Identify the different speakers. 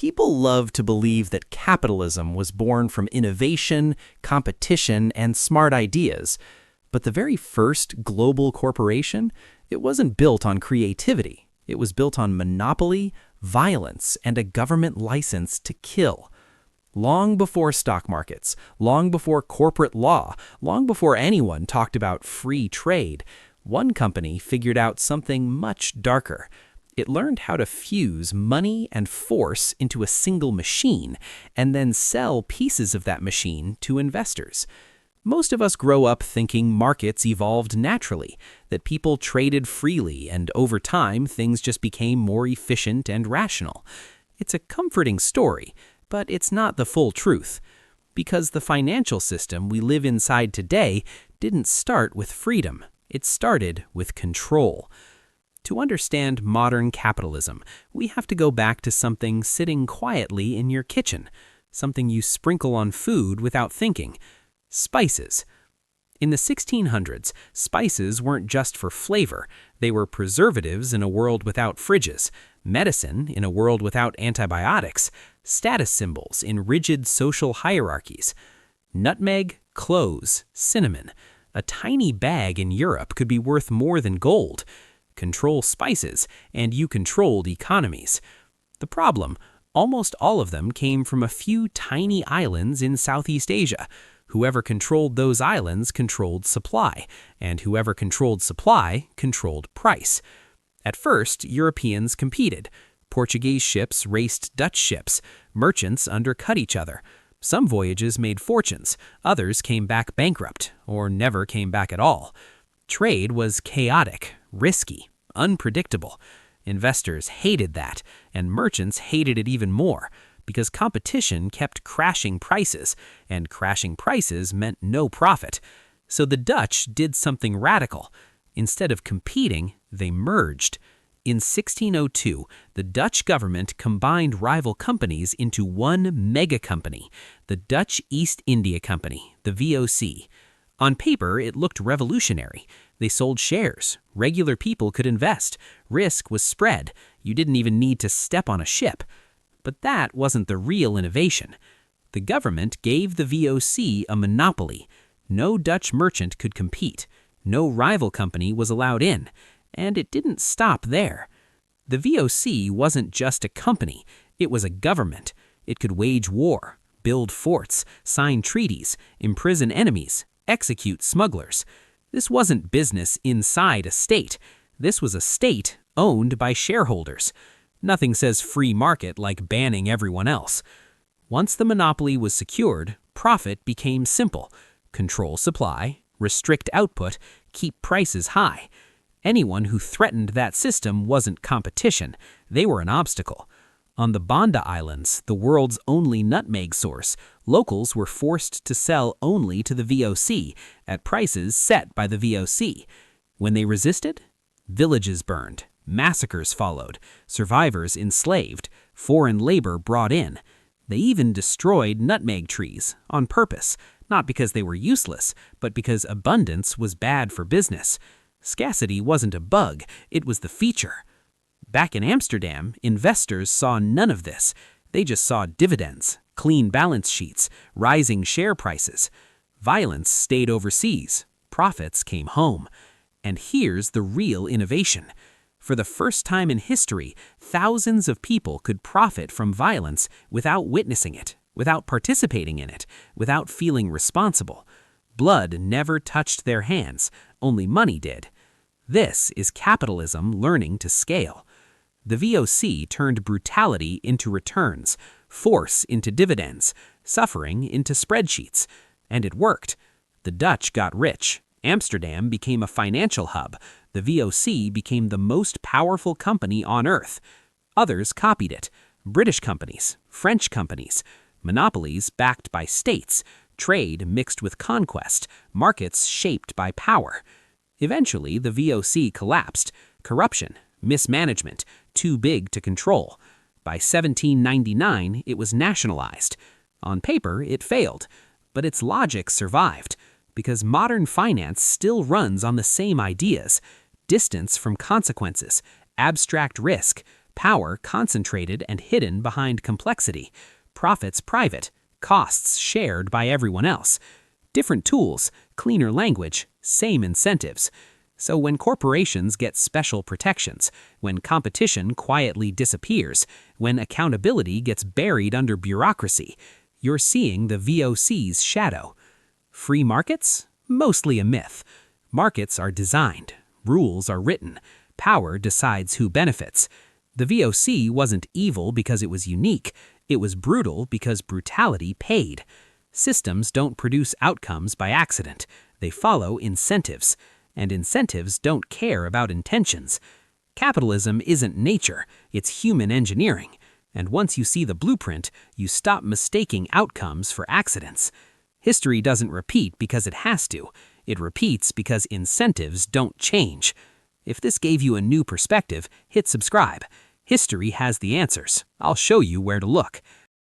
Speaker 1: People love to believe that capitalism was born from innovation, competition, and smart ideas. But the very first global corporation, it wasn't built on creativity. It was built on monopoly, violence, and a government license to kill. Long before stock markets, long before corporate law, long before anyone talked about free trade, one company figured out something much darker. It learned how to fuse money and force into a single machine and then sell pieces of that machine to investors. Most of us grow up thinking markets evolved naturally, that people traded freely and over time things just became more efficient and rational. It's a comforting story, but it's not the full truth. Because the financial system we live inside today didn't start with freedom. It started with control. To understand modern capitalism, we have to go back to something sitting quietly in your kitchen, something you sprinkle on food without thinking: spices. In the 1600s, spices weren't just for flavor. They were preservatives in a world without fridges, medicine in a world without antibiotics, status symbols in rigid social hierarchies. Nutmeg, cloves, cinnamon. A tiny bag in Europe could be worth more than gold. Control spices, and you controlled economies. The problem, almost all of them came from a few tiny islands in Southeast Asia. Whoever controlled those islands controlled supply, and whoever controlled supply controlled price. At first, Europeans competed. Portuguese ships raced Dutch ships. Merchants undercut each other. Some voyages made fortunes. Others came back bankrupt, or never came back at all. Trade was chaotic, risky, unpredictable. Investors hated that, and merchants hated it even more, because competition kept crashing prices, and crashing prices meant no profit. So the Dutch did something radical. Instead of competing, they merged. In 1602, the Dutch government combined rival companies into one mega company, the Dutch East India Company, the VOC. On paper, it looked revolutionary. They sold shares. Regular people could invest. Risk was spread. You didn't even need to step on a ship. But that wasn't the real innovation. The government gave the VOC a monopoly. No Dutch merchant could compete. No rival company was allowed in. And it didn't stop there. The VOC wasn't just a company. It was a government. It could wage war, build forts, sign treaties, imprison enemies, execute smugglers. This wasn't business inside a state. This was a state owned by shareholders. Nothing says free market like banning everyone else. Once the monopoly was secured, profit became simple: control supply, restrict output, keep prices high. Anyone who threatened that system wasn't competition. They were an obstacle. On the Banda Islands, the world's only nutmeg source, locals were forced to sell only to the VOC at prices set by the VOC. When they resisted, villages burned, massacres followed, survivors enslaved, foreign labor brought in. They even destroyed nutmeg trees on purpose, not because they were useless, but because abundance was bad for business. Scarcity wasn't a bug, it was the feature. Back in Amsterdam, investors saw none of this. They just saw dividends, clean balance sheets, rising share prices. Violence stayed overseas. Profits came home. And here's the real innovation. For the first time in history, thousands of people could profit from violence without witnessing it, without participating in it, without feeling responsible. Blood never touched their hands, only money did. This is capitalism learning to scale. The VOC turned brutality into returns, force into dividends, suffering into spreadsheets. And it worked. The Dutch got rich. Amsterdam became a financial hub. The VOC became the most powerful company on earth. Others copied it. British companies, French companies, monopolies backed by states, trade mixed with conquest, markets shaped by power. Eventually, the VOC collapsed. Corruption, mismanagement, too big to control. By 1799, it was nationalized. On paper, it failed, but its logic survived, because modern finance still runs on the same ideas: distance from consequences, abstract risk, Power concentrated and hidden behind complexity. Profits private. Costs shared by everyone else. Different tools, cleaner language, same incentives. So when corporations get special protections, when competition quietly disappears, when accountability gets buried under bureaucracy, you're seeing the VOC's shadow. Free markets? Mostly a myth. Markets are designed. Rules are written. Power decides who benefits. The VOC wasn't evil because it was unique. It was brutal because brutality paid. Systems don't produce outcomes by accident. They follow incentives. And incentives don't care about intentions. Capitalism isn't nature, it's human engineering. And once you see the blueprint, you stop mistaking outcomes for accidents. History doesn't repeat because it has to. It repeats because incentives don't change. If this gave you a new perspective, hit subscribe. History has the answers. I'll show you where to look.